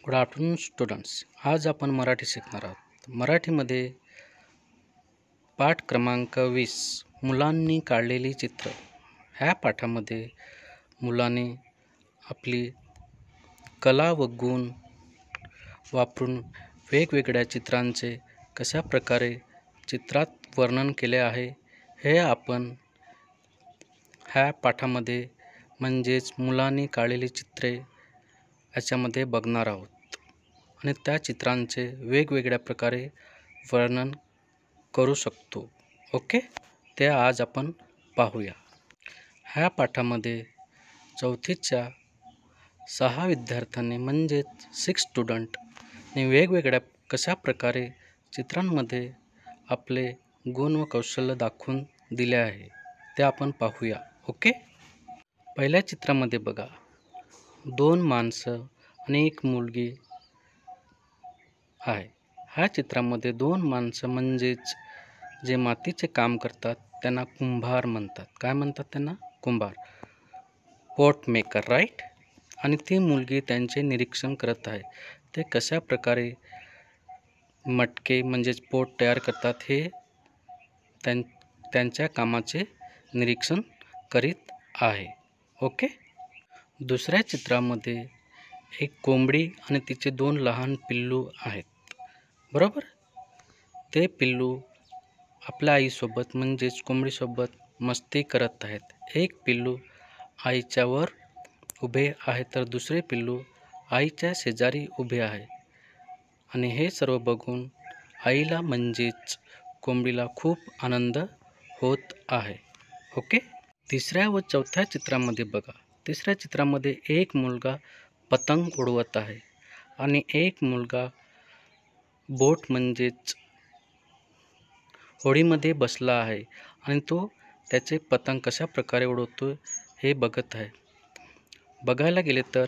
Good afternoon students. आज आपण मराठी शिकणार आहोत. मराठीमध्ये पाठ क्रमांक 20 मुलांनी काढलेली चित्र. ह्या पाठामध्ये मुलांनी आपली कला व गुण वापरून वेगवेगळ्या चित्रांचे कशा प्रकारे चित्रात वर्णन केले आहे हे आपण ह्या पाठामध्ये म्हणजेच मुलांनी काढलेली चित्रे याच्यामध्ये बघणार आहोत आणि त्या चित्रांचे वेगवेगळ्या प्रकारे वर्णन करू शकतो. ओके, ते आज आपण पाहूया. ह्या पाठामध्ये चौथीच्या 6 विद्यार्थ्यांनी म्हणजेच 6 स्टुडंटने वेगवेगळ्या कशा प्रकारे चित्रांमध्ये आपले गुण व कौशल्य दाखवून दिले आहे ते आपण पाहूया. ओके, पहिल्या चित्रामध्ये बघा, 2 माणसं आणि एक मुलगी आहे. ह्या चित्रामध्ये 2 माणसं म्हणजेच जे मातीचे काम करतात त्यांना कुंभार म्हणतात. काय म्हणतात त्यांना? कुंभार, पोट मेकर, राईट. आणि ती मुलगी त्यांचे निरीक्षण करत आहे. ते कशा प्रकारे मटके म्हणजेच पोट तयार करतात हे त्यांच्या कामाचे निरीक्षण करीत आहे. ओके, दुसऱ्या चित्रामध्ये एक कोंबडी आणि तिचे 2 लहान पिल्लू आहेत. बरोबर, ते पिल्लू आपल्या आईसोबत म्हणजेच कोंबडीसोबत मस्ती करत आहेत. एक पिल्लू आईच्यावर उभे आहे तर दुसरे पिल्लू आईच्या शेजारी उभे आहे आणि हे सर्व बघून आईला म्हणजेच कोंबडीला खूप आनंद होत आहे. ओके, तिसऱ्या व चौथ्या चित्रामध्ये बघा. तिसऱ्या चित्रामध्ये एक मुलगा पतंग उडवत आहे आणि एक मुलगा बोट म्हणजेच होडीमध्ये बसला आहे आणि तो त्याचे पतंग कशा प्रकारे उडवतो हे बघत आहे. बघायला गेले तर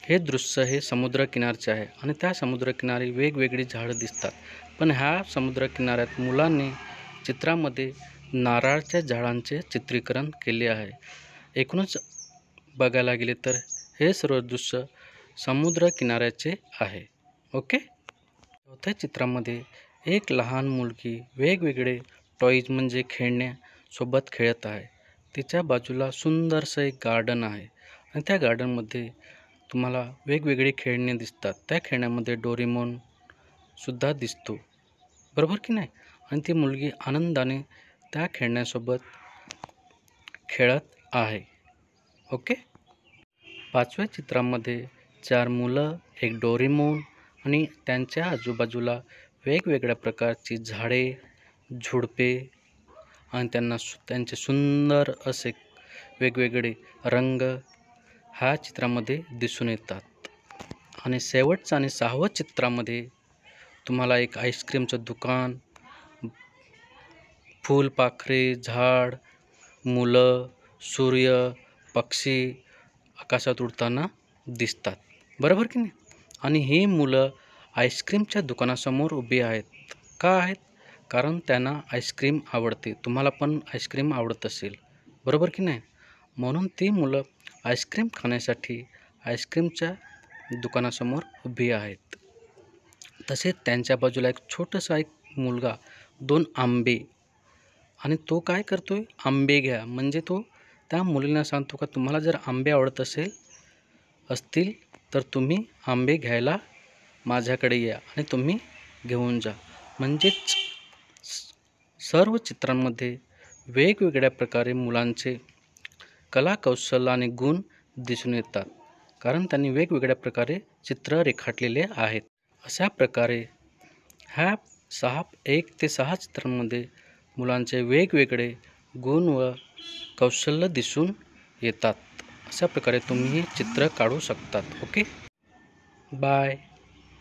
हे दृश्य हे समुद्रकिनारचे आहे आणि त्या समुद्रकिनारी वेगवेगळी झाडं दिसतात. पण ह्या समुद्रकिनाऱ्यात मुलांनी चित्रामध्ये नारळाच्या झाडांचे चित्रीकरण केले आहे. एकूणच बघायला गेले तर हे सर्व दृश्य समुद्र किनाऱ्याचे आहे. ओके, चौथ्या चित्रामध्ये एक लहान मुलगी वेगवेगळे टॉईज म्हणजे खेळण्यासोबत खेळत आहे. तिच्या बाजूला सुंदरसं एक गार्डन आहे आणि त्या गार्डनमध्ये तुम्हाला वेगवेगळे खेळणे दिसतात. त्या खेळण्यामध्ये डोरेमॉन सुद्धा दिसतो. बरोबर की नाही? आणि ती मुलगी आनंदाने त्या खेळण्यासोबत खेळत आहे. ओके, पाचव्या चित्रामध्ये 4 मुलं, एक डोरेमॉन आणि त्यांच्या आजूबाजूला वेगवेगळ्या प्रकारची झाडे, झुडपे आणि त्यांचे सुंदर असे वेगवेगळे रंग ह्या चित्रामध्ये दिसून येतात. आणि शेवटचं आणि 6वं चित्रामध्ये तुम्हाला एक आईस्क्रीमचं दुकान, फुलपाखरे, झाड, मुलं, सूर्य, पक्षी आकाशात उडताना दिसतात. बरोबर की नाही? आणि ही मुलं आईस्क्रीमच्या दुकानासमोर उभी आहेत. का आहेत? कारण त्यांना आईस्क्रीम आवडते. तुम्हाला पण आईस्क्रीम आवडत असेल. बरोबर की नाही? म्हणून ती मुलं आईस्क्रीम खाण्यासाठी आईस्क्रीमच्या दुकानासमोर उभी आहेत. तसेच त्यांच्या बाजूला एक छोटासा एक मुलगा 2 आंबे आणि तो काय करतोय? आंबे घ्या म्हणजे तो त्या मुलींना सांगतो का तुम्हाला जर आंबे आवडत असतील तर तुम्ही आंबे घ्यायला माझ्याकडे या आणि तुम्ही घेऊन जा. म्हणजेच सर्व चित्रांमध्ये वेगवेगळ्या प्रकारे मुलांचे कला कौशल्य आणि गुण दिसून येतात कारण त्यांनी वेगवेगळ्या प्रकारे चित्र रेखाटलेले आहेत. अशा प्रकारे ह्या 1 ते 6 चित्रांमध्ये मुलांचे वेगवेगळे गुण व कौशल्य दिसून येतात. अशा प्रकारे तुम्ही चित्र काढू शकतात. Okay, bye.